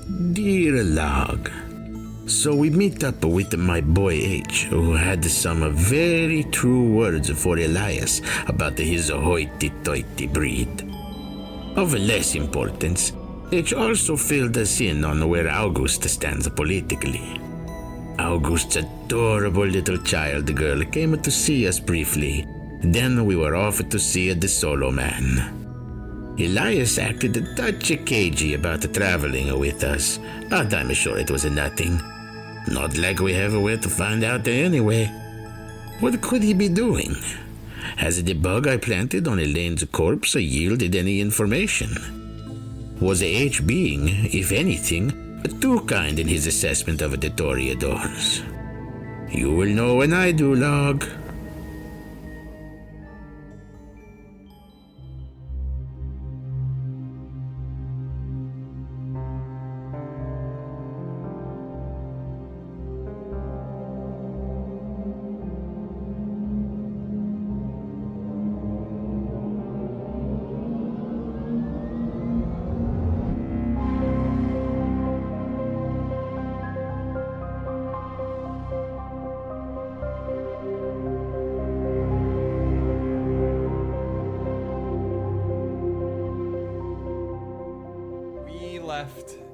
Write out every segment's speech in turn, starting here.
Dear Log, so we meet up with my boy H, who had some very true words for Elias about his hoity-toity breed. Of less importance, H also filled us in on where August stands politically. August's adorable little child girl came to see us briefly. Then we were off to see the solo man. Elias acted a touch cagey about traveling with us, but I'm sure it was nothing. Not like we have where to find out anyway. What could he be doing? Has the bug I planted on Elaine's corpse yielded any information? Was H being, if anything, too kind in his assessment of the Toreadors? You will know when I do, Log.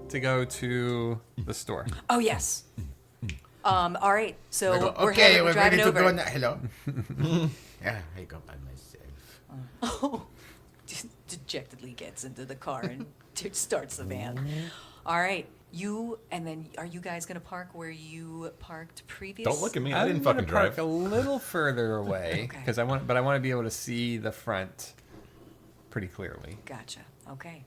To go to the store. Oh, yes. All right. So we're we're driving ready to over. go now. Hello. Yeah, I go by myself. Oh, dejectedly gets into the car and starts the van. All right. Are you guys going to park where you parked previously? Don't look at me. I didn't fucking drive. Park a little further away because I want to be able to see the front pretty clearly. Gotcha. Okay.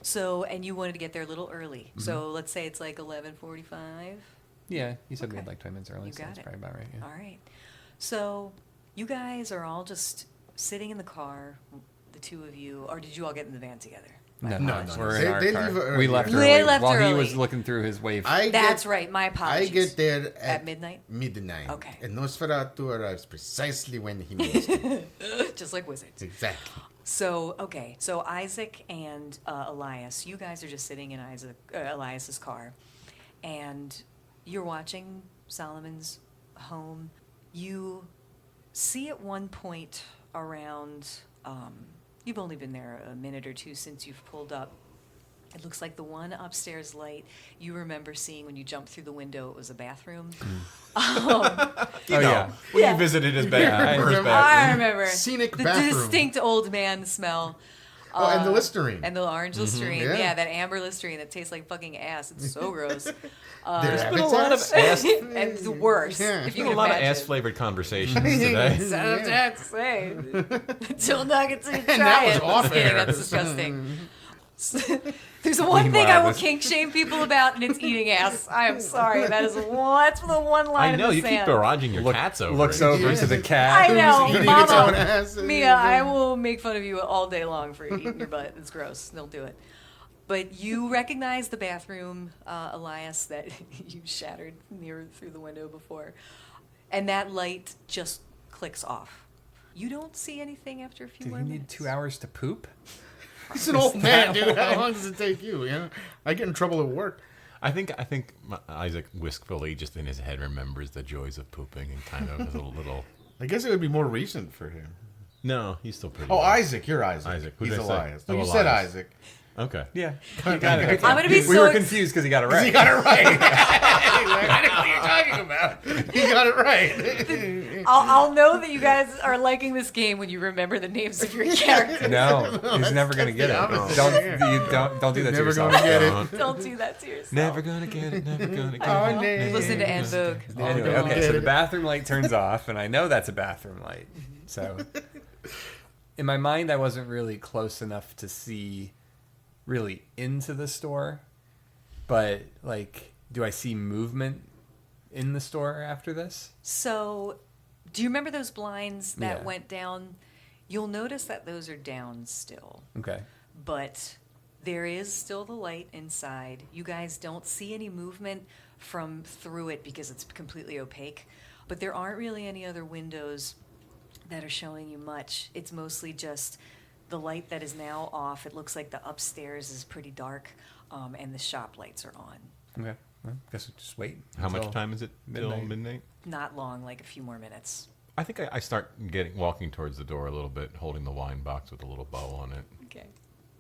So, and you wanted to get there a little early. Mm-hmm. So let's say it's like 11:45. Yeah, you said we had like 20 minutes early, you so that's probably about right. Yeah. All right. So you guys are all just sitting in the car, the two of you, or did you all get in the van together? No. We're in our car. We left early. They left while he was looking through his wave. That's right. My apologies. I get there at midnight. Midnight. Okay. And Nosferatu arrives precisely when he needs to. Just like wizards. Exactly. So Isaac and Elias, you guys are just sitting in Elias's car, and you're watching Solomon's home. You see at one point around, you've only been there a minute or two since you've pulled up. It looks like the one upstairs light you remember seeing when you jumped through the window. It was a bathroom. When you visited his bathroom. I remember. Scenic the bathroom. distinct old man smell. And the Listerine. And the orange Listerine. Yeah. Yeah, that amber Listerine that tastes like fucking ass. It's so gross. There's been a lot of ass. And it's worse. Yeah. If you a can lot of imagine. ass-flavored conversations today. So I don't have to say. Until nuggets and And try that was it. off Just kidding, air. That's disgusting. There's one thing I will kink shame people about, and it's eating ass. I am sorry. That's the one line I know, in the you sand. keep barraging your cats over. Looks over to the cat. I know, Eating its own Mama. ass. Mia, I will make fun of you all day long for eating your butt. It's gross. Don't do it. But you recognize the bathroom, Elias, that you shattered through the window before. And that light just clicks off. You don't see anything after a few Did more he minutes. need 2 hours to poop? He's an old man, dude. How long does it take you? I get in trouble at work. I think Isaac wistfully just in his head remembers the joys of pooping and kind of is a little. I guess it would be more recent for him. No, he's still pretty. Oh, young. Isaac. You're Isaac. Isaac. Who He's did I say? Elias. Oh, You said Elias. Isaac. Okay. Yeah. You got it. I'm going to be We so were confused because he got it right. He got it right. I don't know what you're talking about. He got it right. I'll know that you guys are liking this game when you remember the names of your characters. No, he's never going to get it. opposite. Don't do that to Never yourself. gonna get it. Don't do that to yourself. Never gonna get it. Never gonna get I it. know. name. Listen to Anne Vogue. Anyway, don't okay, get so the it. bathroom light turns off, and I know that's a bathroom light. So, in my mind, I wasn't really close enough to see really into the store. But, like, do I see movement in the store after this? So, do you remember those blinds that Yeah. went down? You'll notice that those are down still. Okay. But there is still the light inside. You guys don't see any movement from through it because it's completely opaque. But there aren't really any other windows that are showing you much. It's mostly just the light that is now off, it looks like the upstairs is pretty dark, and the shop lights are on. Okay. Well, guess we'll just wait. How much until time is it till midnight? Not long, like a few more minutes. I think I start walking towards the door a little bit, holding the wine box with a little bow on it. Okay.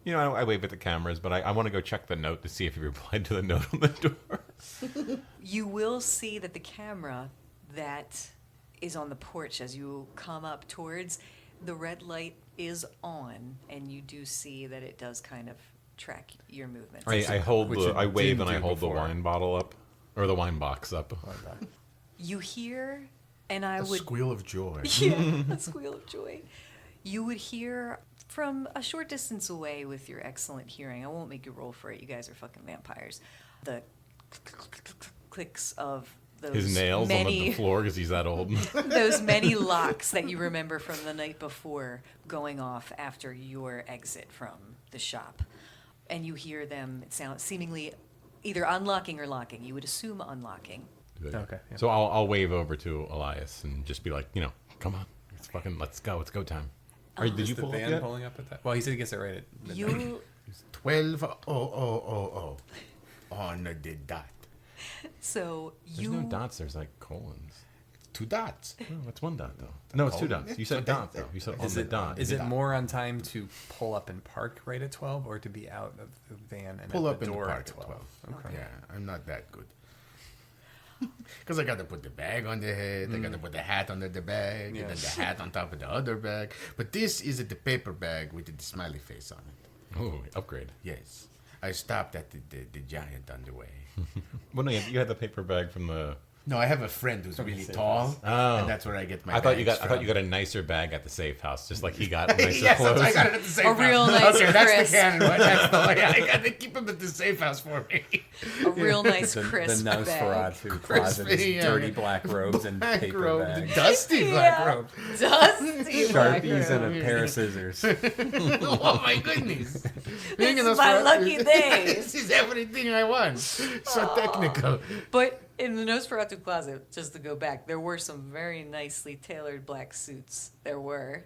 You know, I wave at the cameras, but I want to go check the note to see if he replied to the note on the door. You will see that the camera that is on the porch as you come up towards, the red light is on, and you do see that it does kind of track your movements. I wave and I hold the before. wine bottle up, or the wine box up. You hear, and I A would squeal of joy. yeah, a squeal of joy. You would hear from a short distance away with your excellent hearing. I won't make you roll for it. You guys are fucking vampires. The clicks of those His nails on the floor because he's that old. those many locks that you remember from the night before going off after your exit from the shop. And you hear them sound seemingly either unlocking or locking. You would assume unlocking. Okay, yeah. So I'll wave over to Elias and just be like, come on, let's go. It's go time. Did you the pull up van yet? pulling up at that? Well, he said he gets it right at midnight. You 12:00 on the dot. so There's you no dots. There's like colons. 2 dots. Oh, it's one dot though. No, it's two Colon? dots. You said dot though. You said on the dot. Is it more on time to pull up and park right at 12 or to be out of the van and Pull at up the in the door park at at 12? 12. Okay. Yeah, I'm not that good. Because I got to put the bag on the head, I got to put the hat under the bag, Yeah. and then the hat on top of the other bag. But this is the paper bag with the smiley face on it. Oh, upgrade. Yes. I stopped at the giant on the way. Well, no, you had the paper bag from the. No, I have a friend who's really safe tall, Oh. and that's where I get my I thought you bags got from. a nicer bag at the safe house, just like he got nicer Yes, clothes. I got it at the safe A house. real nice Okay, that's Chris. the canon one. That's the one. I got to keep him at the safe house for me. a real nice The crisp bag. Nosferatu closet is Crispy, dirty yeah. black robes and Black paper robe, bags. dusty black robe. Dusty black Sharpies and robe. a pair of scissors. Oh my goodness! This is my lucky day. This is everything I want. So technical. But in the Nosferatu closet, just to go back, there were some very nicely tailored black suits. There were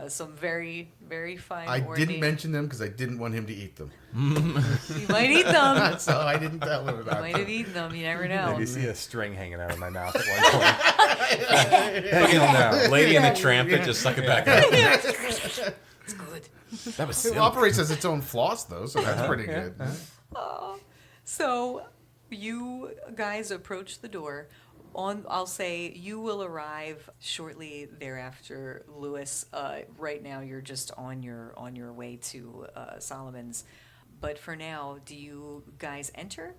some very, very fine. I ornate- didn't mention them because I didn't want him to eat them. You might eat them. So I didn't tell him You about might them. have eaten them. You never know. Maybe see a string hanging out of my mouth at one point. You'll know. Lady and the Tramp, it just suck it back up. It's good. That was It silly. operates as its own floss, though, so that's pretty yeah, good. So you guys approach the door. I'll say you will arrive shortly thereafter, Lewis. Right now, you're just on your way to Solomon's. But for now, do you guys enter?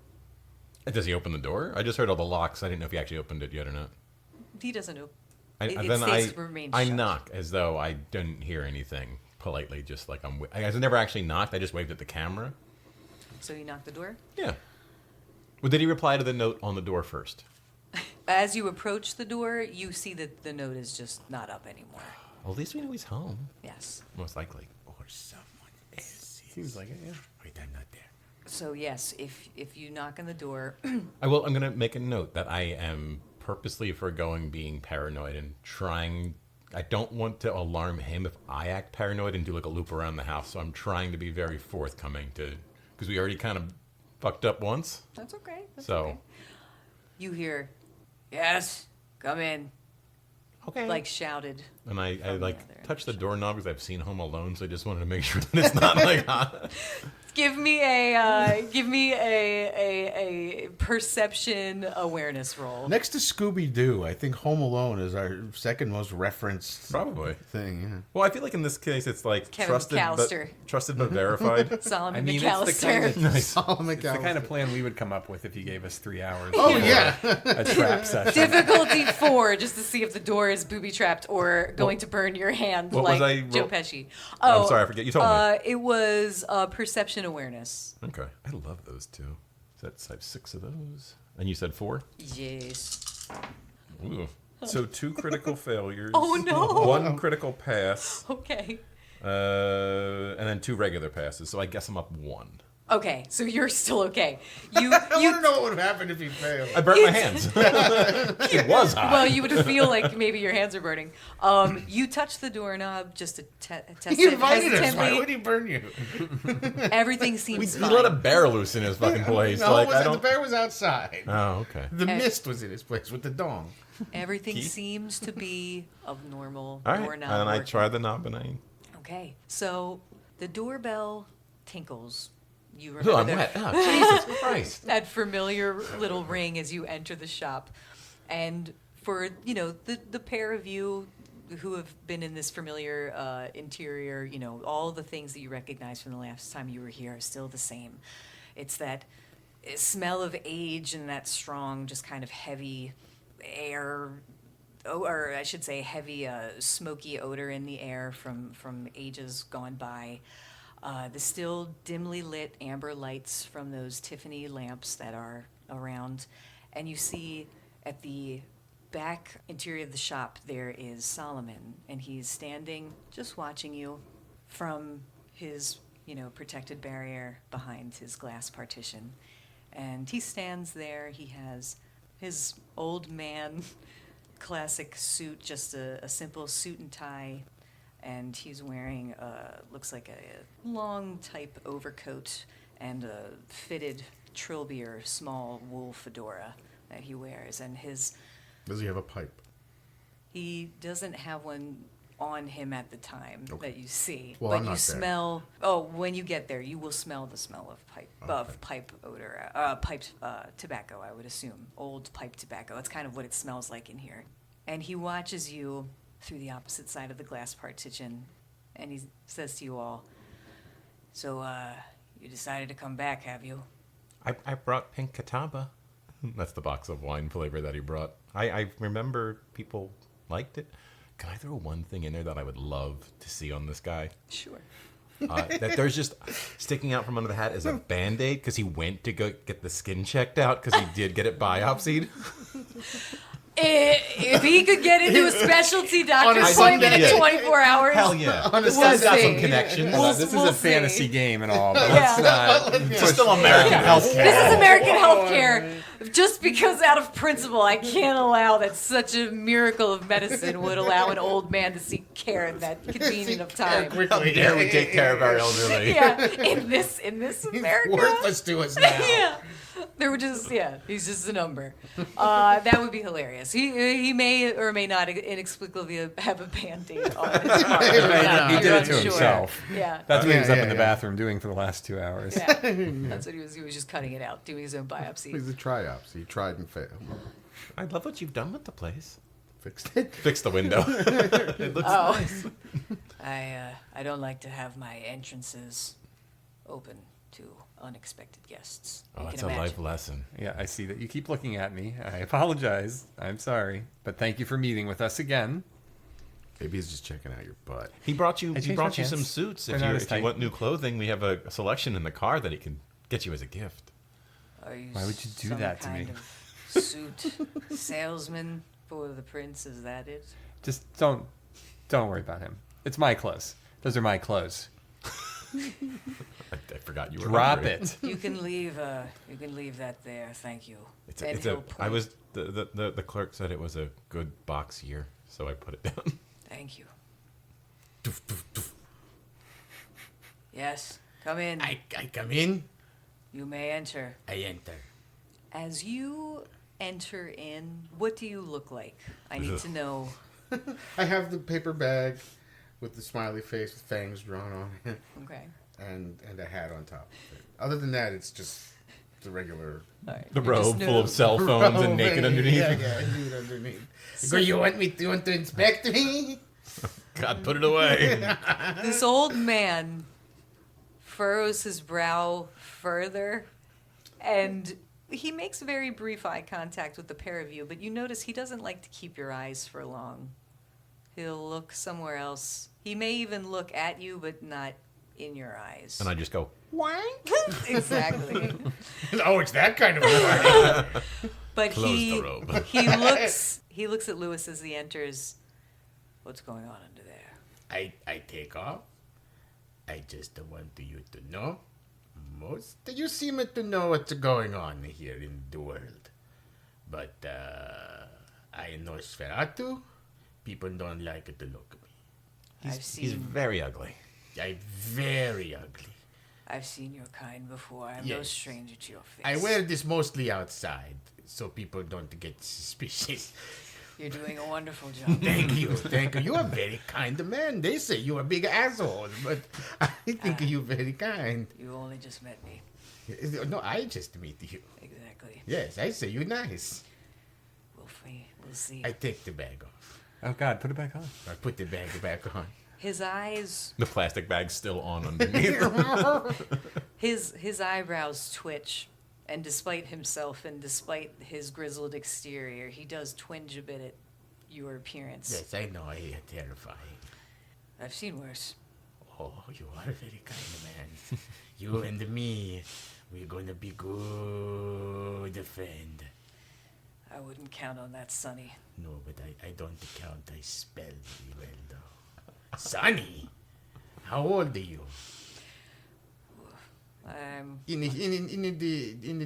Does he open the door? I just heard all the locks. I didn't know if he actually opened it yet or not. He doesn't know. I Remains I shut. knock as though I didn't hear anything politely, just like I never actually knocked. I just waved at the camera. So you knock the door. Yeah. Well, did he reply to the note on the door first? As you approach the door, you see that the note is just not up anymore. Well, at least we know he's home. Yes. Most likely. Or someone else. Seems like it, yeah. Wait, I'm not there. So yes, if you knock on the door, I'm going to make a note that I am purposely foregoing being paranoid and trying. I don't want to alarm him if I act paranoid and do like a loop around the house. So I'm trying to be very forthcoming because we already kind of fucked up once. that's okay. That's So- okay. You hear, yes, come in, Okay. like shouted. And I from the like other touch the shop. doorknob because I've seen Home Alone, so I just wanted to make sure that it's not like hot. Give me a perception awareness roll. Next to Scooby Doo, I think Home Alone is our second most referenced Probably. thing. Yeah. Well, I feel like in this case it's like Kevin trusted McAllister. but verified. Solomon I mean, it's the kind McAllister. of, Nice. Solomon it's the kind McAllister. of plan we would come up with if you gave us 3 hours. Oh for yeah. a trap session. Difficulty 4, just to see if the door is booby trapped or going to burn your hand what like was I Joe ro- Pesci. I'm sorry, I forget. You told me. It was perception awareness. Okay. I love those two. So I have 6 of those. And you said 4? Yes. Ooh. So 2 critical failures. Oh, no. 1 critical pass. Okay. And then 2 regular passes. So I guess I'm up 1. Okay, so you're still okay. You I want to know what would happen if he failed. I burnt my hands. It was hot. well, you would feel like maybe your hands are burning. You touch the doorknob just to test He it invited us. Why hesitantly. would he burn you? Everything we seems we fine. let a bear loose in his fucking place. No, like, it I wasn't. The don't... bear was outside. Oh, okay. The mist was in his place with the dong. Everything Key? seems to be of normal All right. doorknob And I working. tried the knob and I... Okay, so the doorbell tinkles. You Oh, remember I'm the- wet. Oh, Jesus Christ. that familiar little ring as you enter the shop. And for, the pair of you who have been in this familiar interior, all the things that you recognize from the last time you were here are still the same. It's that smell of age and that strong, just kind of heavy air, or I should say heavy smoky odor in the air from ages gone by. The still dimly lit amber lights from those Tiffany lamps that are around. And you see at the back interior of the shop, there is Solomon. And he's standing, just watching you from his, protected barrier behind his glass partition. And he stands there. He has his old man classic suit, just a simple suit and tie. And he's wearing, looks like a long type overcoat and a fitted trilby or small wool fedora that he wears. And Does he have a pipe? he doesn't have one on him at the time that you see. Well, but I'm you not there. smell, when you get there, you will smell the smell of pipe odor, piped tobacco, I would assume. Old pipe tobacco. It's kind of what it smells like in here. And he watches you through the opposite side of the glass partition, and he says to you all, "So, you decided to come back, have you?" I brought pink catawba. That's the box of wine flavor that he brought. I remember people liked it. Can I throw one thing in there that I would love to see on this guy? Sure. That there's just sticking out from under the hat is a Band-Aid because he went to go get the skin checked out because he did get it biopsied. If he could get into a specialty doctor's On a appointment Sunday. in 24 hours, Hell yeah. On a We'll He's got see. some connections. We'll- This is we'll a fantasy see. game and all, but Yeah. let's not. It's still American healthcare. This is American healthcare. Just because out of principle I can't allow that such a miracle of medicine would allow an old man to seek care in that convenient of time. How dare we take care of our elderly? Yeah, in this America. Worthless to us now. Yeah. There were just he's just a number. That would be hilarious. He may or may not inexplicably have a Band-Aid on his arm. He You're did it to unsure. himself. Yeah. That's what he was up Yeah, in the yeah. bathroom doing for the last 2 hours. Yeah. That's what he was. He was just cutting it out, doing his own biopsy. He's a triopsy. He tried and failed. I love what you've done with the place. Fixed it. Fix the window. It looks Oh. nice. I don't like to have my entrances open to unexpected guests. Oh, You that's can a imagine. life lesson. Yeah, I see that you keep looking at me. I apologize. I'm sorry. But thank you for meeting with us again. Maybe he's just checking out your butt. He brought you. I He changed brought my you some pants. suits. They're If not you as if you tight. want new clothing, we have a selection in the car that he can get you as a gift. Are you Why would you do some that to kind me? of suit salesman for the prince? Is that it? Just don't worry about him. It's my clothes. Those are my clothes. I forgot you were. Drop hungry. it. You can leave. You can leave that there. Thank you. It's And a. he'll I point- was the clerk said it was a good box year, so I put it down. Thank you. Yes. Come in. I come in. You may enter. I enter. As you enter in, what do you look like? I need to know. I have the paper bag with the smiley face with fangs drawn on it, Okay. and a hat on top of it. Other than that, it's just the regular. All right. The You just robe full know- of cell phones and naked underneath. Yeah, nude underneath. Go, you want to inspect me? God, put it away. This old man furrows his brow further, and he makes very brief eye contact with the pair of you, but you notice he doesn't like to keep your eyes for long. He'll look somewhere else. He may even look at you, but not in your eyes. And I just go. Exactly. Oh, it's that kind of a But Close he the robe. he looks at Lewis as he enters. What's going on under there? I take off. I just want you to know foremost, you seem to know what's going on here in the world. But I know Sferatu. People don't like it to look at me. He's very ugly. I'm very ugly. I've seen your kind before. I'm no Yes. stranger to your face. I wear this mostly outside, so people don't get suspicious. You're doing a wonderful job. Thank you, thank you. You're a very kind man. They say you're a big asshole, but I think you're very kind. You only just met me. No, I just meet you. Exactly. Yes, I say you're nice. We'll see. I take the bag off. Oh God, put it back on. I put the bag back on. His eyes, The plastic bag's still on underneath. his eyebrows twitch, and despite himself and despite his grizzled exterior, he does twinge a bit at your appearance. Yes, I know. I am terrifying. I've seen worse. Oh, you are a very kind man. You and me, we're gonna be good friend. I wouldn't count on that, Sonny. No, but I don't count. I spell very well, though. Sonny, how old are you? I'm In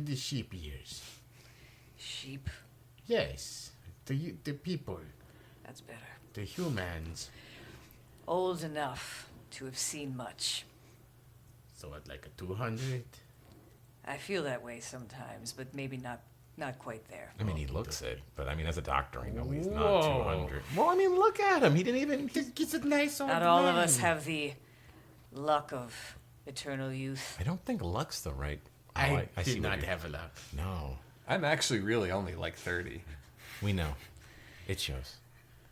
the sheep years. sheep. Yes, the people, That's better. the humans. Old enough to have seen much. So what, like a 200? I feel that way sometimes, but maybe not quite there. I mean, he looks it, but I mean, as a doctor, I know he's Whoa. not 200. Well, I mean, look at him. He didn't even. He's a nice old Not all of man. us have the luck of eternal youth. I don't think luck's the right. Oh, I see did what not you're- have a lot. No, I'm actually really only like 30. we know. It shows.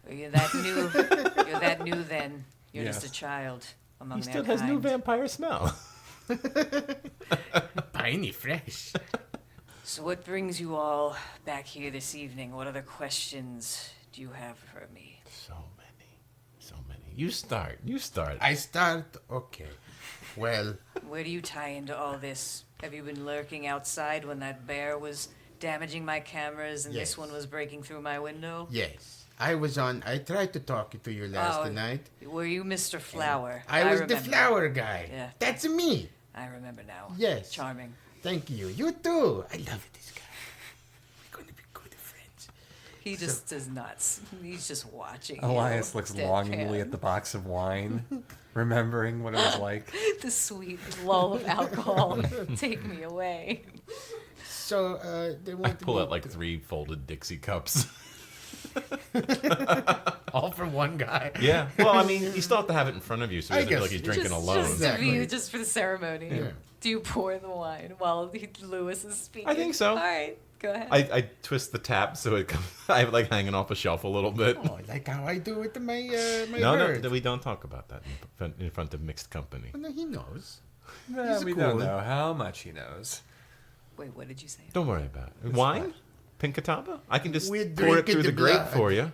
You're that new. You're that new. Then you're just a Yes. child among He their still has new kind. vampire smell. Piney fresh. So what brings you all back here this evening? What other questions do you have for me? So many. You start. I start, okay. Well, Where do you tie into all this? Have you been lurking outside when that bear was damaging my cameras and Yes. this one was breaking through my window? yes. I tried to talk to you last night. Were you Mr. Flower? I was the remember. flower guy. Yeah. That's me. I remember now. Yes. Charming. Thank you. You too. I love this guy. We're going to be good friends. He just does nuts. He's just watching. Elias you, looks deadpan. longingly at the box of wine, remembering what it was like. The sweet lull of alcohol. Take me away. So, they I want to pull go out like 3 folded Dixie cups. all from one guy. Yeah. Well, I mean, you still have to have it in front of you, so he I doesn't feel guess. like he's drinking just, alone. Just, Exactly. to be, just for the ceremony. Yeah. Do you pour the wine while Lewis is speaking? I think so. All right, go ahead. I twist the tap so it comes. I have it like hanging off a shelf a little bit. Oh, like how I do with my my no, bird. we don't talk about that in front of mixed company. Oh, no, he knows. Well, He's we cool. don't know how much he knows. Wait, what did you say? Don't worry about it. Wine? Pinkataba? I can just We're pour it drinking through the the grate blood. for you.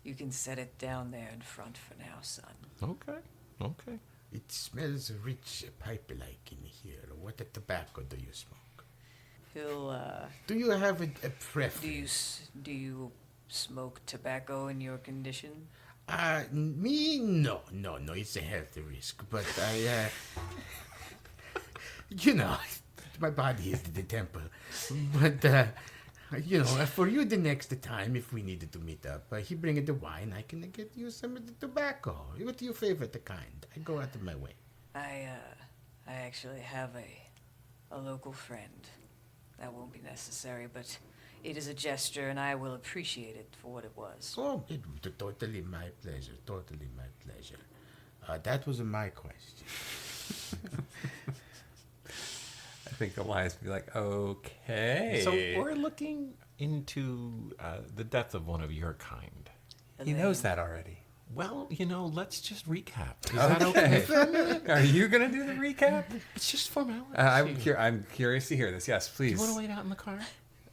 You can set it down there in front for now, son. Okay. It smells rich pipe-like in here. What tobacco do you smoke? He'll, Do you have a preference? do you smoke tobacco in your condition? Me? No. It's a health risk. But I, you know, my body is the temple. But, you know, for you the next time, if we needed to meet up, he bring the wine, I can get you some of the tobacco. What do you favorite kind? I go out of my way. I actually have a local friend. That won't be necessary, but it is a gesture, and I will appreciate it for what it was. Oh, totally my pleasure. Totally my pleasure. That was my question. I think Elias would be like, okay. So we're looking into the death of one of your kind. He knows that already. Well, let's just recap. Is that okay? Are you going to do the recap? It's just formality. I'm curious to hear this. Yes, Do you please. want to wait out in the car?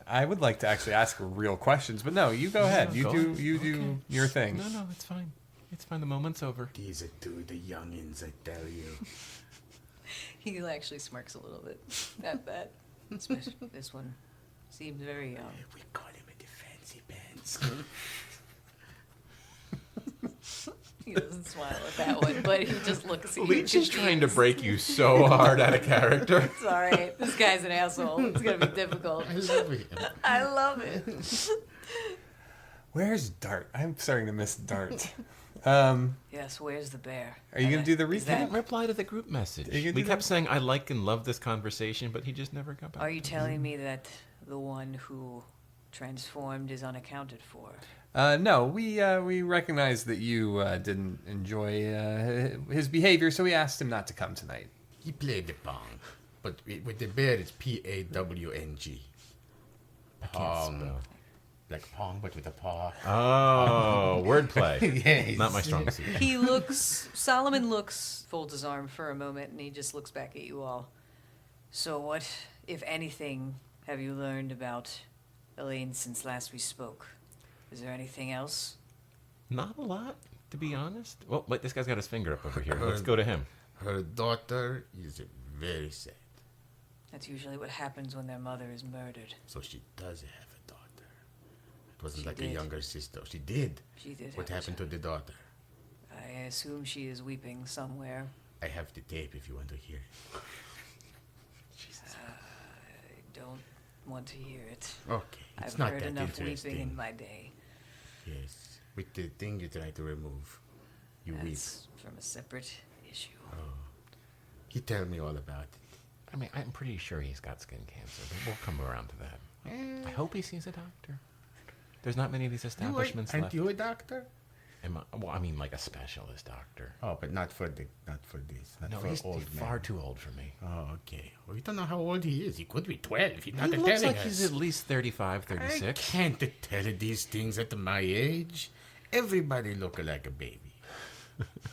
I would like to actually ask real questions, but no, you go ahead. You go do ahead. do your thing. No, it's fine. It's fine. The moment's over. These are two the youngins, I tell you. He actually smirks a little bit at that. Especially this one seems very young. We call him the fancy pants. He doesn't smile at that one, but he just looks at you. Leech is trying to confused. break you so hard out of character. It's all right. This guy's an asshole. It's going to be difficult. I love him. I love it. Where's Dart? I'm starting to miss Dart. Yes, where's the bear? Are you going to do the Is He recap? didn't reply to the group message. Are you gonna We do kept that? saying, I like and love this conversation, but he just never got back. Are you telling me that the one who transformed is unaccounted for? No, we recognize that you didn't enjoy his behavior, so we asked him not to come tonight. He played the pong, but with the bear, it's Pawng. Pong. Like pong, but with a paw. Oh, wordplay. Yes. Not my strong suit. Solomon looks, folds his arm for a moment, and he just looks back at you all. So what, if anything, have you learned about Elaine since last we spoke? Is there anything else? Not a lot, to be honest. Well, wait, this guy's got his finger up over here. Let's go to him. Her daughter is very sad, That's usually what happens when their mother is murdered. so she does have a daughter. It wasn't She like did. a younger sister. She did. She did. What have a happened to child. the daughter? I assume she is weeping somewhere. I have the tape if you want to hear it. I don't want to hear it. Okay, it's I've not heard that enough interesting. weeping in my day. Yes, with the thing you try to remove, you weep. That's from a separate issue. He tell me all about it. I mean, I'm pretty sure he's got skin cancer, but we'll come around to that. I hope he sees a doctor. There's not many of these establishments Aren't left. you a doctor? Well, I mean, like a specialist doctor. Oh, but not for this. Not No, for he's old far man. too old for me. Oh, okay. Well, we don't know how old he is. He could be 12. He's not He telling looks like us. he's at least 35, I 36. can't tell these things at my age. Everybody look like a baby.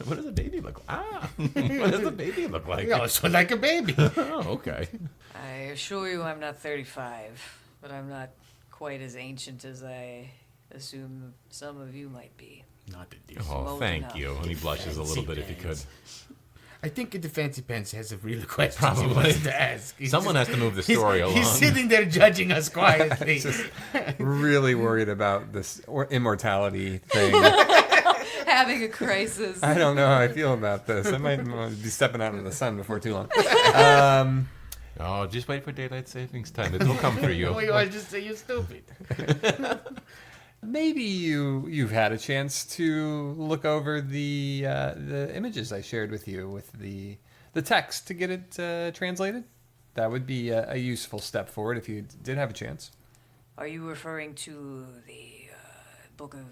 What does a baby look like? Ah, what does a baby look like? You also like a baby. Oh, okay. I assure you I'm not 35, but I'm not quite as ancient as I assume some of you might be. Not a deal. Oh, Old thank enough. you. And he blushes a little bit if he could. I think the fancy pants has a real question Probably. he wants to ask. He's Someone has to move the he's- story along. He's sitting there judging us quietly. Really worried about this immortality thing. Having a crisis. I don't know how I feel about this. I might be stepping out into the sun before too long. Oh, just wait for daylight savings time. It will come for you. We all just say you're stupid. Maybe you've had a chance to look over the images I shared with you with the text to get it translated. That would be a useful step forward if you did have a chance. Are you referring to the Book of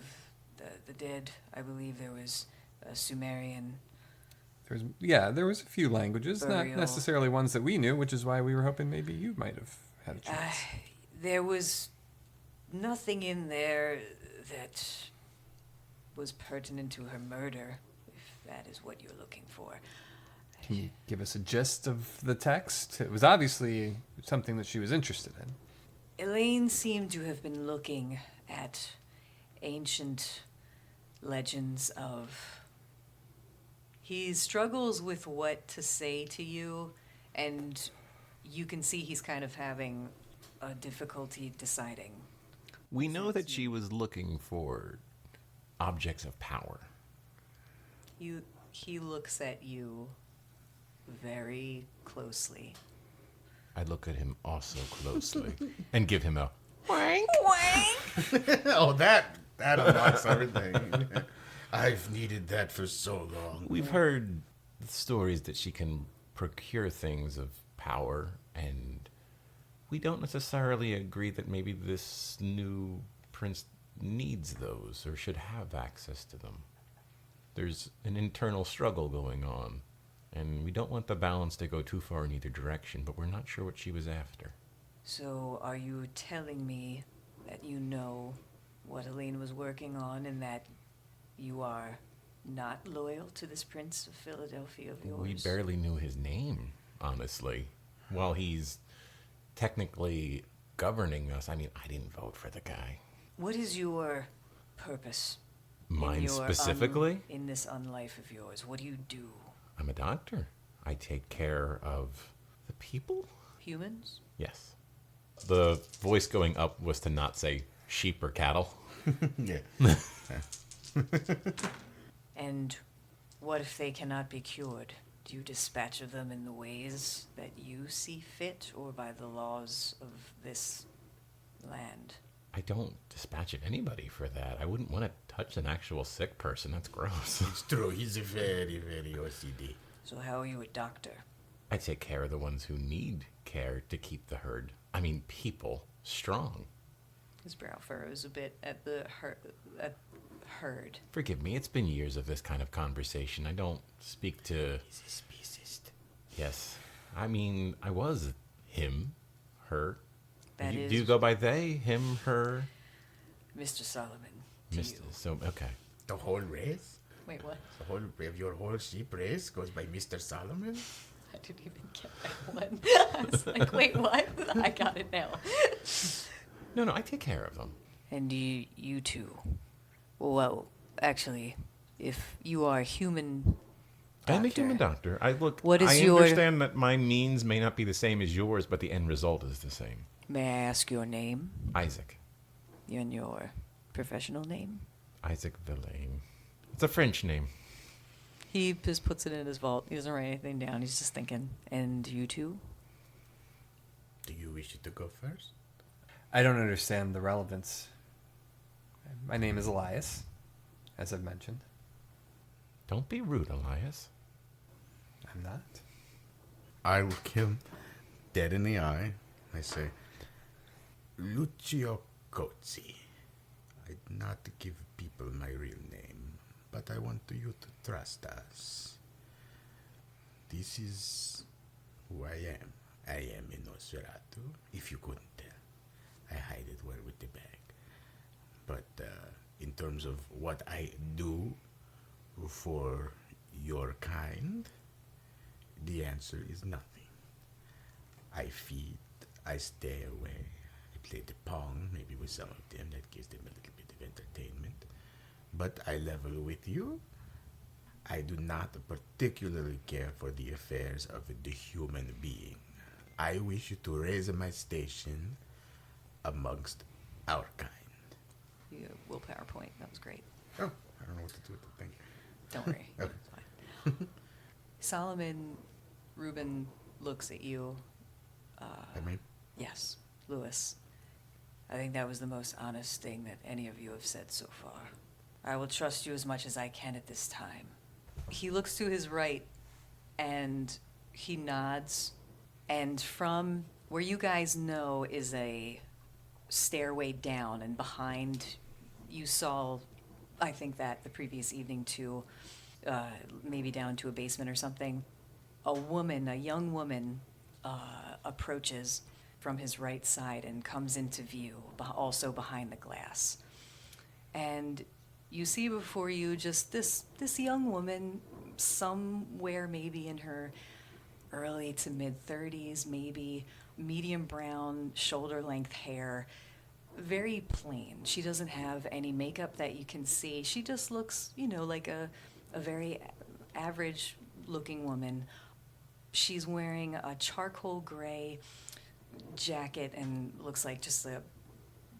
the Dead? I believe there was a Sumerian. There was a few languages, not Burial. necessarily ones that we knew, which is why we were hoping maybe you might have had a chance. There was nothing in there that was pertinent to her murder, if that is what you're looking for. Can you give us a gist of the text? It was obviously something that she was interested in. Elaine seemed to have been looking at ancient legends of. He struggles with what to say to you, and you can see he's kind of having a difficulty deciding. We know that she was looking for objects of power. He looks at you very closely. I look at him also closely and give him a Oh, that unlocks everything. I've needed that for so long. We've heard stories that she can procure things of power, and we don't necessarily agree that maybe this new prince needs those or should have access to them. There's an internal struggle going on, and we don't want the balance to go too far in either direction, but we're not sure what she was after. So are you telling me that you know what Elaine was working on and that you are not loyal to this Prince of Philadelphia of yours? We barely knew his name, honestly. While he's technically governing us, I mean, I didn't vote for the guy. What is your purpose? in Mine your, specifically? in this unlife of yours? What do you do? I'm a doctor. I take care of the people? Humans? Yes. The voice going up was to not say sheep or cattle. Yeah. And what if they cannot be cured? Do you dispatch of them in the ways that you see fit, or by the laws of this land? I don't dispatch of anybody for that. I wouldn't want to touch an actual sick person. That's gross. It's true. He's a very, very OCD. So how are you a doctor? I take care of the ones who need care to keep the people strong. His brow furrows a bit at the herd. Forgive me, it's been years of this kind of conversation. I don't speak to... He's a speciesist. Yes. I mean, I was him, her. That Do is you go by they, him, her? Mr. Solomon. To Mr. you. So, okay. The whole race? Wait, what? The whole of your whole sheep race goes by Mr. Solomon? I didn't even get that one. I was like, wait, what? I got it now. No, I take care of them. And you too. Well, actually, if you are a human doctor, I'm a human doctor. I your- understand that my means may not be the same as yours, but the end result is the same. may I ask your name Isaac. and your professional name? Isaac Villain. It's a French name. He just puts it in his vault. He doesn't write anything down. He's just thinking. And you too? Do you wish to go first? I don't understand the relevance. My name is Elias, as I've mentioned. Don't be rude, Elias. I'm not. I look him dead in the eye. I say, Lucio Cozzi. I did not give people my real name, but I want you to trust us. This is who I am. I am a Nosferatu, if you couldn't tell. I hide it well with the bag. But in terms of what I do for your kind, the answer is nothing. I feed, I stay away, I play the pong, maybe with some of them, that gives them a little bit of entertainment. But I level with you. I do not particularly care for the affairs of the human being. I wish you to raise my station amongst our kind. You willpower point. That was great. Oh, I don't know what to do with the thing. Don't worry. Okay. It's fine. Solomon, Reuben looks at you. I mean, Yes, Lewis. I think that was the most honest thing that any of you have said so far. I will trust you as much as I can at this time. He looks to his right and he nods. And from where you guys know is a stairway down, and behind you saw, I think that the previous evening too, maybe down to a basement or something, a young woman approaches from his right side and comes into view, also behind the glass. And you see before you just this young woman, somewhere maybe in her early to mid 30s, maybe medium brown, shoulder length hair, very plain. She doesn't have any makeup that you can see. She just looks, like a very average looking woman. She's wearing a charcoal gray jacket and looks like just a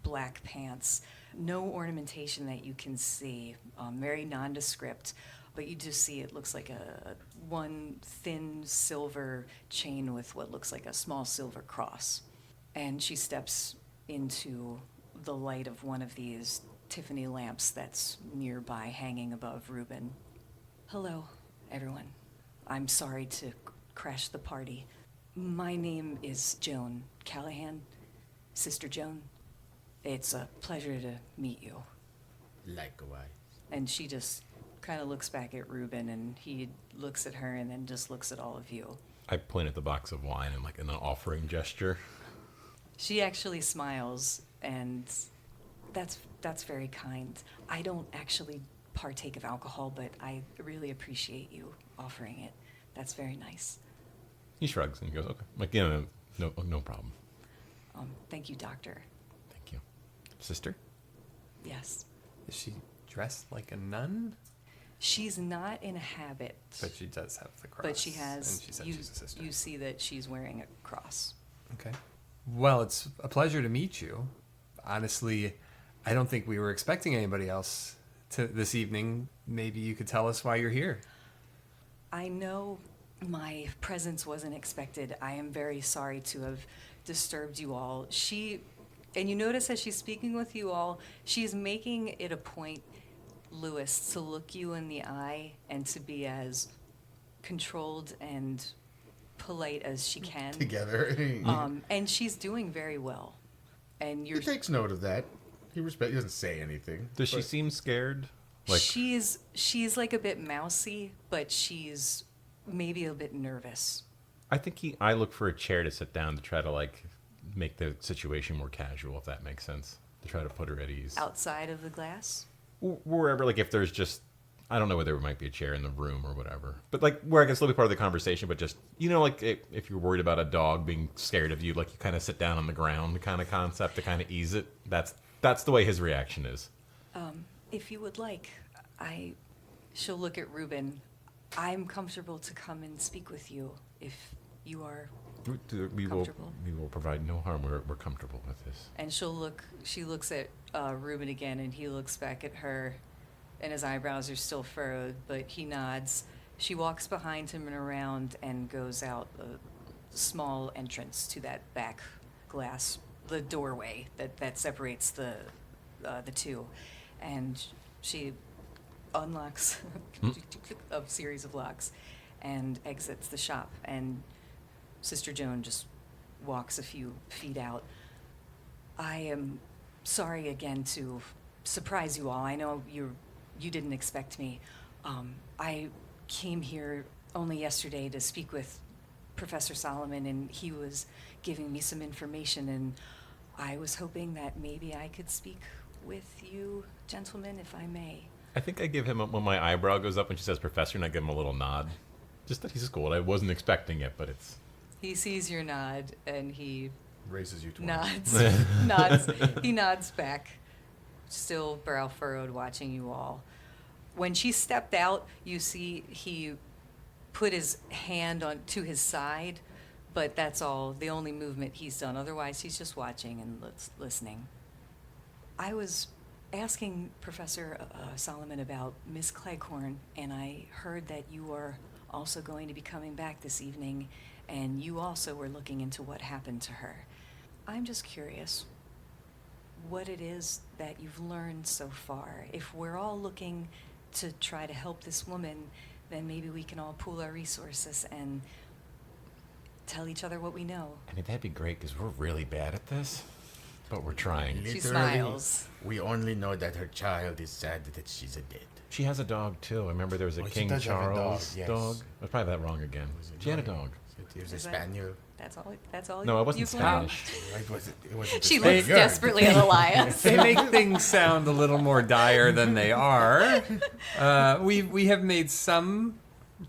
black pants. No ornamentation that you can see. Very nondescript, but you just see it looks like a one thin silver chain with what looks like a small silver cross. And she steps into the light of one of these Tiffany lamps that's nearby, hanging above Reuben. Hello, everyone. I'm sorry to crash the party. My name is Joan Callahan, Sister Joan. It's a pleasure to meet you. likewise. And she just kind of looks back at Reuben, and he looks at her and then just looks at all of you. I point at the box of wine and in an offering gesture. She actually smiles, and that's very kind. I don't actually partake of alcohol, but I really appreciate you offering it. That's very nice. He shrugs and he goes, okay. No problem. Thank you, doctor. Thank you. Sister? Yes. Is she dressed like a nun? She's not in a habit, But she does have the cross. but she has, And she said you, she's a sister. you see that she's wearing a cross. Okay. Well, it's a pleasure to meet you. Honestly, I don't think we were expecting anybody else this evening, maybe you could tell us why you're here. I know my presence wasn't expected. I am very sorry to have disturbed you all. And you notice as she's speaking with you all, she's making it a point, Lewis, to look you in the eye and to be as controlled and polite as she can. Together. And she's doing very well. And He takes note of that. He doesn't say anything. Does she seem scared? Like, she's like a bit mousy, but she's maybe a bit nervous. I think I look for a chair to sit down to try to like make the situation more casual, if that makes sense. To try to put her at ease. Outside of the glass? Wherever, like if there's just, I don't know whether there might be a chair in the room or whatever. But like where I can still be part of the conversation, but just, like if you're worried about a dog being scared of you, like you kind of sit down on the ground kind of concept to kind of ease it. That's the way his reaction is. If you would like, she'll look at Reuben. I'm comfortable to come and speak with you if you are comfortable. We will provide no harm. We're comfortable with this. And she looks at Reuben again, and he looks back at her, and his eyebrows are still furrowed, but he nods. She walks behind him and around and goes out a small entrance to that back glass, the doorway that separates the two. And she unlocks a series of locks and exits the shop. And Sister Joan just walks a few feet out. I am sorry again to surprise you all. I know you didn't expect me. I came here only yesterday to speak with Professor Solomon, and he was giving me some information, and I was hoping that maybe I could speak with you, gentlemen, if I may. I think I give him, when my eyebrow goes up and she says professor, and I give him a little nod. Just that he's cool. I wasn't expecting it, but it's... He sees your nod, and he Raises you to nods. He nods back, still brow furrowed, watching you all. When she stepped out, you see he put his hand to his side, but that's all, the only movement he's done. Otherwise, he's just watching and listening. I was asking Professor Solomon about Miss Cleghorn, and I heard that you are also going to be coming back this evening, and you also were looking into what happened to her. I'm just curious what it is that you've learned so far. If we're all looking to try to help this woman, then maybe we can all pool our resources and tell each other what we know. I mean, that'd be great because we're really bad at this, but we're trying. She smiles. We only know that her child is sad that she's a dead. She has a dog too. I remember there was a she King does have a dog, Charles yes. dog. I was probably that wrong again. She had a dog. It was a Is that- spaniel. That's all. No, it wasn't you've learned? Spanish. It wasn't She a looks spaniel. desperately at Elias. They make things sound a little more dire than they are. We have made some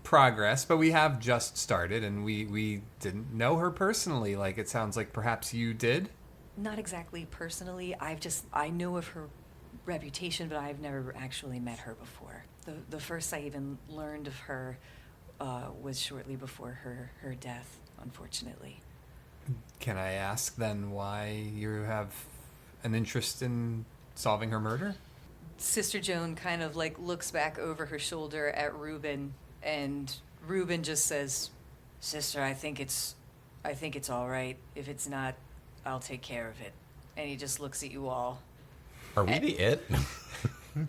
progress, but we have just started, and we didn't know her personally. Like it sounds like perhaps you did. Not exactly personally. I know of her reputation, but I've never actually met her before. The first I even learned of her was shortly before her death, unfortunately. Can I ask then why you have an interest in solving her murder? Sister Joan kind of like looks back over her shoulder at Reuben, and Reuben just says, "Sister, I think it's all right. If it's not, I'll take care of it." And he just looks at you all. Are we the it?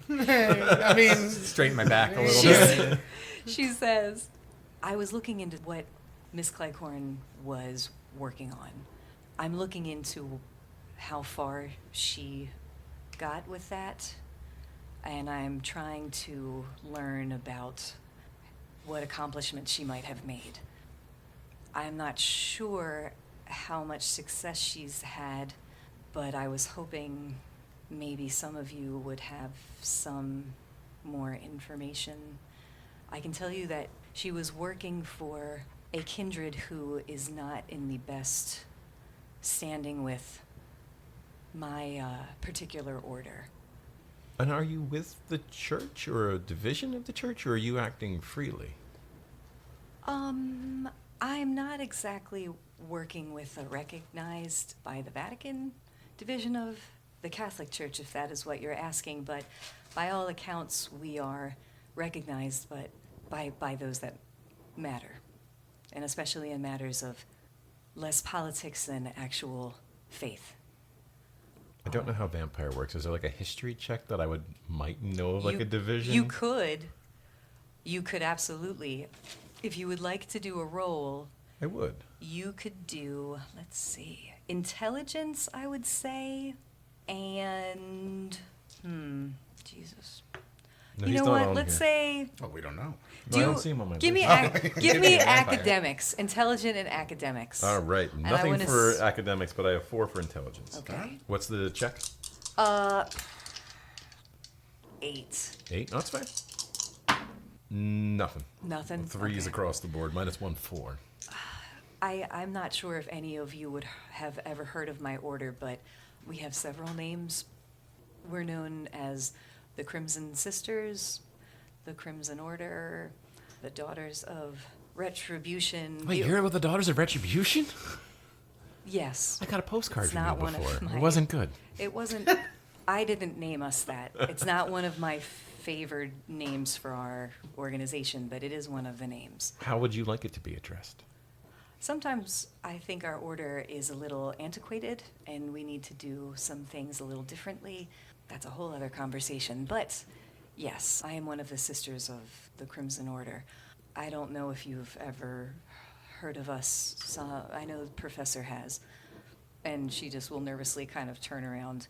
I mean, Straighten my back a little bit. She says, "I was looking into what Miss Cleghorn was working on. I'm looking into how far she got with that, and I'm trying to learn about what accomplishments she might have made. I'm not sure how much success she's had, but I was hoping maybe some of you would have some more information. I can tell you that she was working for a kindred who is not in the best standing with my particular order." And are you with the church or a division of the church, or are you acting freely? I'm not exactly working with a recognized by the Vatican division of the Catholic Church, if that is what you're asking, but by all accounts, we are recognized by those that matter, and especially in matters of less politics than actual faith. I don't know how vampire works. Is there like a history check that I might know of, like a division? You could absolutely, if you would like to do a roll, I would. you could do, let's see, intelligence, I would say, and, Jesus. No, You he's know not what, on let's here. say, Oh, we don't know. No, I don't see him on my give me, list. give me academics, intelligent and academics. All right. And I Nothing wanna for academics, but I have 4 for intelligence. Okay. What's the check? 8. 8? No, that's fine. Nothing. Nothing? 3s Okay. across the board. -1, 4. I'm not sure if any of you would have ever heard of my order, but we have several names. We're known as the Crimson Sisters, the Crimson Order, the Daughters of Retribution. Wait, you're with the Daughters of Retribution? Yes. I got a postcard It's from not you one of before. my- It wasn't good. It wasn't, I didn't name us that. It's not one of my favored names for our organization, but it is one of the names. How would you like it to be addressed? Sometimes I think our order is a little antiquated and we need to do some things a little differently. That's a whole other conversation. But yes, I am one of the Sisters of the Crimson Order. I don't know if you've ever heard of us. I know the professor has. And she just will nervously kind of turn around.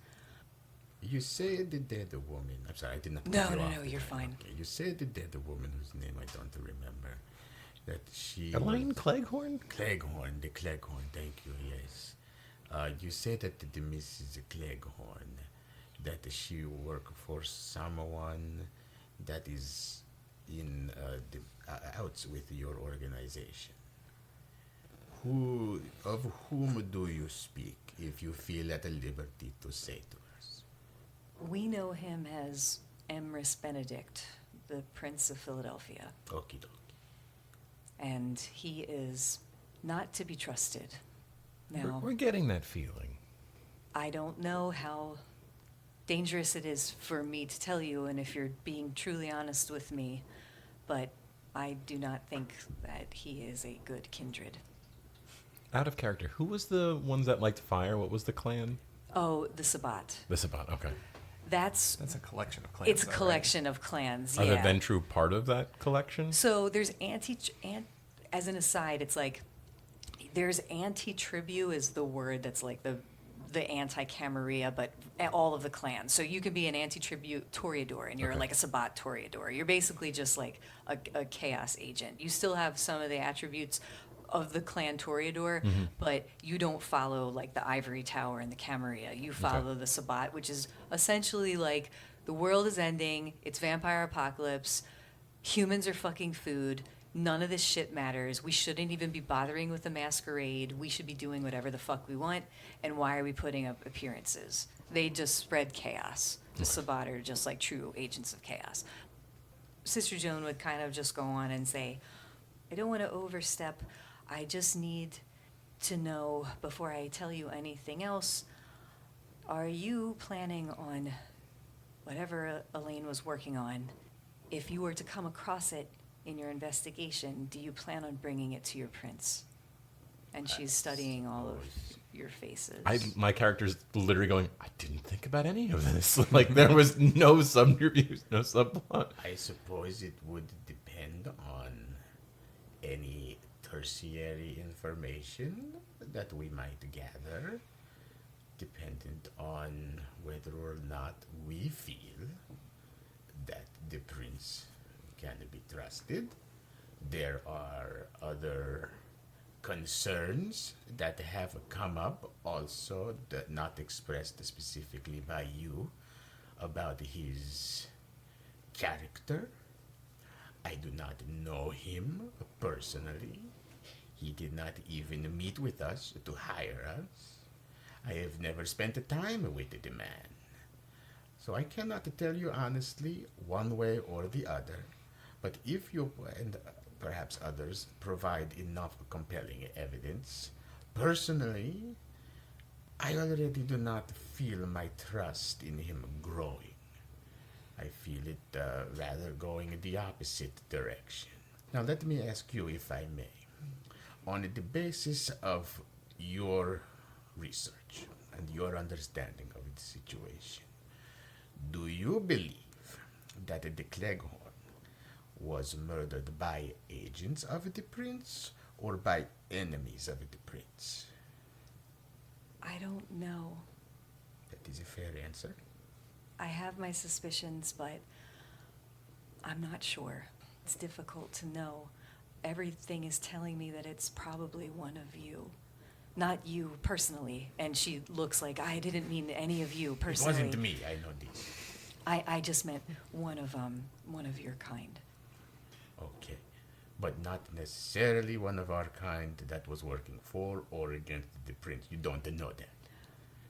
You said the dead woman. I'm sorry, I did not. No, cut you no, off. no, you're fine. Okay. You said the dead woman whose name I don't remember. That she. Elaine was- Cleghorn? Cleghorn, the Cleghorn. Thank you. Yes. You said that the Mrs. Cleghorn, that she worked for someone that is in the out with your organization. Of whom do you speak, if you feel at a liberty to say to us? We know him as Emrys Benedict, the Prince of Philadelphia. Okie dokie. And he is not to be trusted. Now, We're getting that feeling. I don't know how dangerous it is for me to tell you, and if you're being truly honest with me, but I do not think that he is a good kindred. Out of character, who was the ones that liked fire? What was the clan? Oh, the Sabbat. The Sabbat, okay. That's That's a collection of clans. it's a though, right? collection of clans. Are the Yeah. Ventru part of that collection? So there's as an aside, it's like there's anti-tribu is the word that's like the anti-camarilla, but all of the clans. So you could be an anti-tribu Toreador, and you're Okay. like a Sabbat Toreador. You're basically just like a chaos agent. You still have some of the attributes of the clan Toreador, but you don't follow like the Ivory Tower and the Camarilla. You follow the Sabbat, which is essentially like the world is ending, it's vampire apocalypse, humans are fucking food, none of this shit matters. We shouldn't even be bothering with the masquerade. We should be doing whatever the fuck we want. And why are we putting up appearances? They just spread chaos. The Sabbat are just like true agents of chaos. Sister Joan would kind of just go on and say, I don't want to overstep. I just need to know before I tell you anything else, are you planning on whatever Elaine was working on? If you were to come across it in your investigation, do you plan on bringing it to your prince? And she's studying all of your faces. My character's literally going, I didn't think about any of this. Like, there was no subterfuge, no subplot. I suppose it would depend on any tertiary information that we might gather, dependent on whether or not we feel that the prince can be trusted. There are other concerns that have come up also, that not expressed specifically by you, about his character. I do not know him personally. He did not even meet with us to hire us. I have never spent time with the man. So I cannot tell you honestly one way or the other. But if you and perhaps others provide enough compelling evidence, personally, I already do not feel my trust in him growing. I feel it rather going in the opposite direction. Now let me ask you, if I may, on the basis of your research and your understanding of the situation, do you believe that the Cleghorn was murdered by agents of the prince or by enemies of the prince? I don't know. That is a fair answer. I have my suspicions, but I'm not sure. It's difficult to know. Everything is telling me that it's probably one of you. Not you personally. And she looks like, I didn't mean any of you personally. It wasn't me, I know this. I just meant one of your kind. Okay. But not necessarily one of our kind that was working for or against the prince. You don't know that.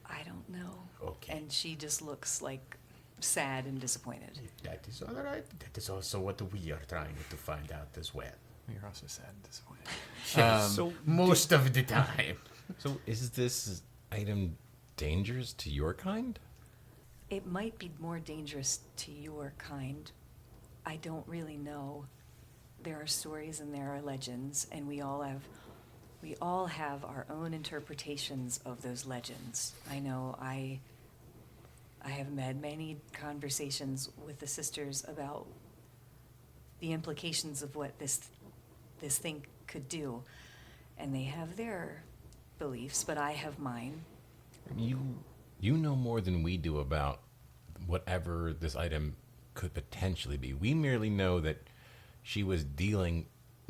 I don't know. Okay. And she just looks like sad and disappointed. That is all right. That is also what we are trying to find out as well. You're also sad and disappointed. So Most of the time. So is this item dangerous to your kind? It might be more dangerous to your kind. I don't really know. There are stories and there are legends, and we all have our own interpretations of those legends. I know I have had many conversations with the sisters about the implications of what this thing could do, and they have their beliefs, but I have mine. You know more than we do about whatever this item could potentially be. We merely know that she was dealing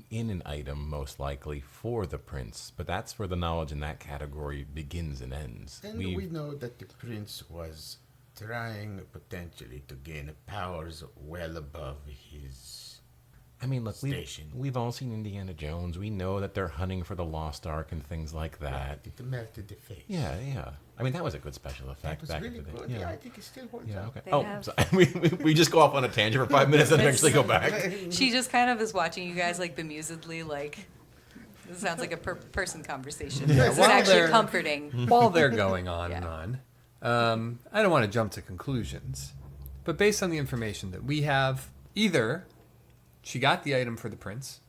in an item, most likely, for the prince. But that's where the knowledge in that category begins and ends. And we know that the prince was trying potentially to gain powers well above his look, station. we've all seen Indiana Jones. We know that they're hunting for the Lost Ark and things like that. It melted the face. Yeah. That was a good special effect That was back really in the day. good. Yeah, I think it still holds up. Okay. They have- So we just go off on a tangent for 5 minutes and eventually go back. She just kind of is watching you guys like bemusedly, like this sounds like a person conversation. This is while actually they're- comforting. While they're going on and Yeah. on, I don't want to jump to conclusions, but based on the information that we have, either she got the item for the prince,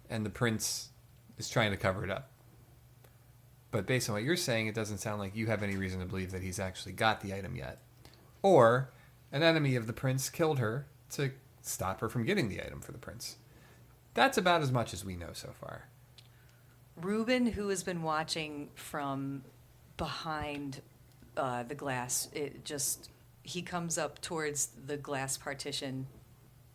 and the prince is trying to cover it up. But based on what you're saying, it doesn't sound like you have any reason to believe that he's actually got the item yet. Or an enemy of the prince killed her to stop her from getting the item for the prince. That's about as much as we know so far. Reuben, who has been watching from behind the glass, he comes up towards the glass partition.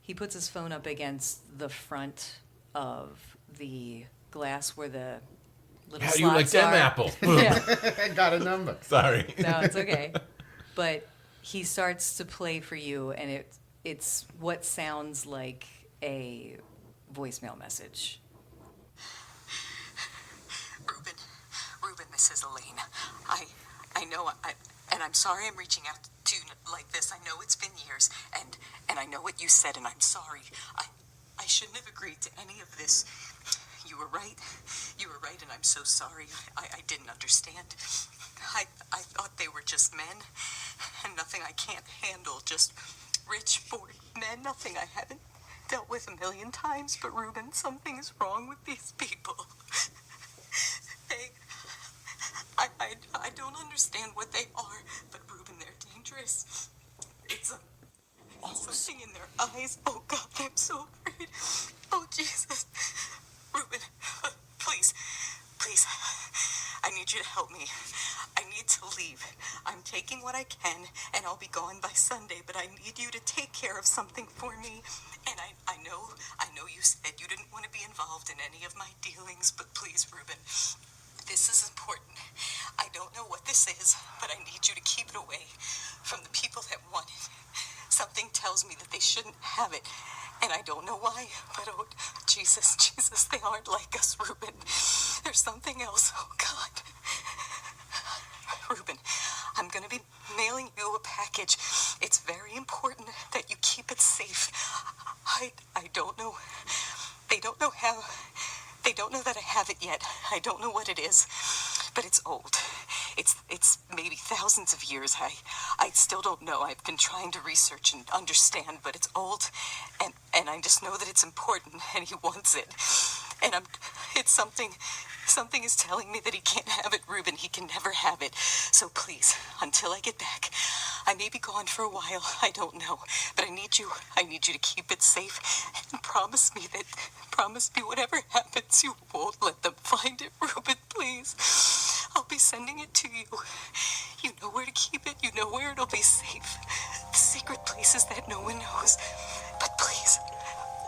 He puts his phone up against the front of the glass where the little How do you like slots them are. apples? Yeah. I got a number. Sorry. No, it's okay. But he starts to play for you, and it's what sounds like a voicemail message. Reuben, this is Elaine. I know, and I'm sorry I'm reaching out to you like this. I know it's been years, and I know what you said, and I'm sorry. I shouldn't have agreed to any of this. You were right, and I'm so sorry. I didn't understand. I thought they were just men, and nothing I can't handle, just rich, bored men, nothing I haven't dealt with a million times. But Reuben, something is wrong with these people. I don't understand what they are, but Reuben, they're dangerous. It's something in their eyes. Oh God, I'm so afraid. Oh Jesus. Reuben, please, I need you to help me. I need to leave. I'm taking what I can, and I'll be gone by Sunday, but I need you to take care of something for me. And I know you said you didn't want to be involved in any of my dealings, but please, Reuben, this is important. I don't know what this is, but I need you to keep it away from the people that want it. Something tells me that they shouldn't have it, and I don't know why, but oh, Jesus, they aren't like us, Reuben. There's something else, oh God. Reuben, I'm going to be mailing you a package. It's very important that you keep it safe. I don't know. They don't know how. They don't know that I have it yet. I don't know what it is, but it's old. It's maybe thousands of years. I still don't know. I've been trying to research and understand, but it's old, and I just know that it's important, and he wants it. And it's something is telling me that he can't have it, Reuben. He can never have it. So please, until I get back, I may be gone for a while. I don't know, but I need you to keep it safe, and promise me whatever happens, you won't let them find it, Reuben, please. I'll be sending it to you. You know where to keep it. You know where it'll be safe. The secret places that no one knows. But please,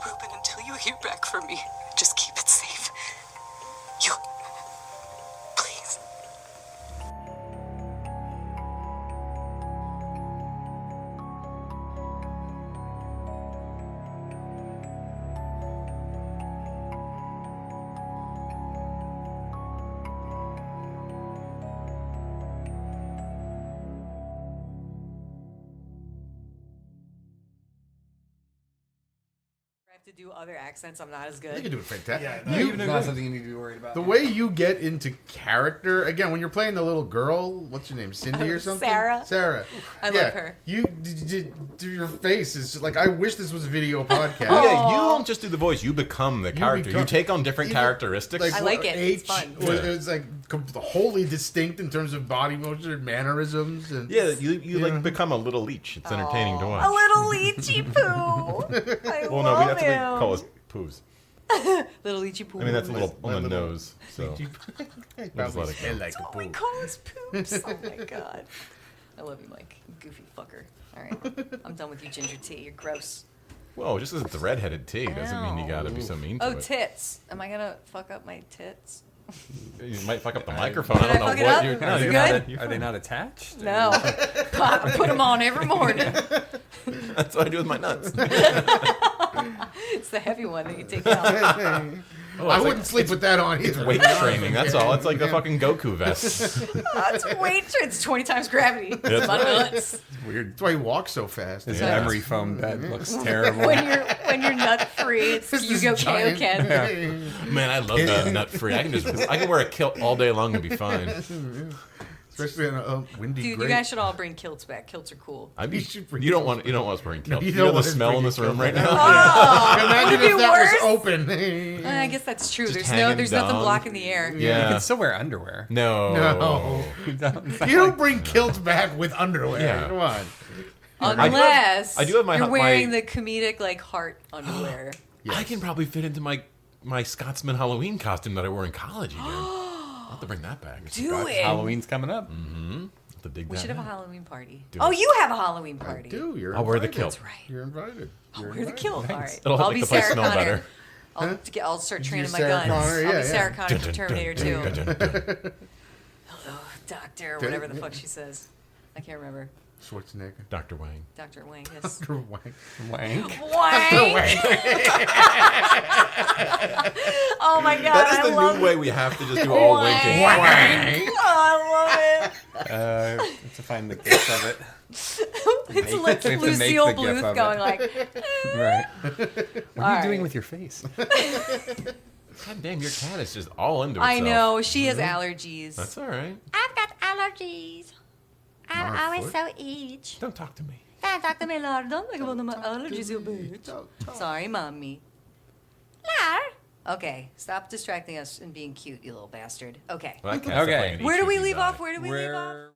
Reuben, until you hear back from me, just keep it safe. You... Please. To do other accents, I'm not as You good. can do it fantastic. Yeah, it's not something you need to be worried about. The way you get into character, again, when you're playing the little girl, what's your name, Cindy or something? Sarah. Sarah. I love her. Your face is just like, I wish this was a video podcast. Yeah, you don't just do the voice. You become the character. You become- take on different even, characteristics. I like it. It's fun. It's like wholly distinct in terms of body motion and mannerisms. And Yeah, you like become a little leech. It's entertaining to watch. A little leechy poo. I Well, no, we have to him. call us poos. Little leechy poo. I mean, that's a little on the nose. So I We'll just let probably it smell go. like a Oh, we poo. call us poops. Oh my god. I love you, Mike. You goofy fucker. All right, I'm done with you, ginger tea. You're gross. whoa, just because it's red-headed tea doesn't mean you gotta be so mean to Oh, it. tits. Am I gonna fuck up my tits? You might fuck up the microphone. Did I I don't fuck know it what up? you're. Is No, it you're good? not. Are they not attached? No. I put them on every morning. That's what I do with my nuts. It's the heavy one that you take out. I wouldn't sleep with that on either. Weight training. That's all. It's like the fucking Goku vest. That's weight. It's 20 times gravity. That's It's my right. nuts. Weird. That's why he walks so fast. His Yeah. memory foam bed looks terrible. When you're nut free, it's This you is go giant. Kaioken. Man, I love that nut free. I can wear a kilt all day long and be fine. Especially in a windy Dude, grate. you guys should all bring kilts back. Kilts are cool. I mean, You should bring you don't want us wearing kilts. you You don't know want the us smell in bringing this room right kilts. now. Imagine Would it if be that worse? was open. I guess that's true. Just There's hanging nothing down. blocking the air. You Yeah. can still wear underwear. No. No. You don't, it's not You don't like- bring kilts back with underwear. Yeah. Come on. Unless I do have my- you're my- wearing the comedic like heart underwear. I can probably fit into my Scotsman Halloween costume that I wore in college again. I'll have to bring that back. Do it. Halloween's coming up. To dig We that should have a out. Halloween party. Do Oh, it. you have a Halloween party. Dude, you're I'll wear the invited. kilt. That's right. You're invited. I'll wear the kilt. All right. It'll help I'll make be the place Sarah smell Connor. better. I'll start training my Sarah guns. Connor, I'll yeah, be Sarah yeah. Connor from Terminator 2. Dun-dun-dun-dun-dun-dun. Hello, doctor, whatever the fuck she says. I can't remember. Schwarzenegger. Dr. Wang. Dr. Wang, yes. Dr. Wang. Wank. Wang! Oh my god, That is I the love new way we have to just do all Wang. winking. Wang. Oh, I love To find the gif of it. it. It's like We have to make Lucille the gif Bluth of going it. like, Right. What are you All doing right. with your face? God damn, your cat is just all into itself. I know, she has allergies. That's all right. I've got allergies. I'm My always foot. so itch. Don't talk to me. Don't talk to me, Lord. Don't think about my allergies, you bitch. Sorry, mommy. No. Okay, stop distracting us and being cute, you little bastard. Okay. Well, that cat's Okay. definitely an Where do we HEB leave guy. off? Where do we leave off? Where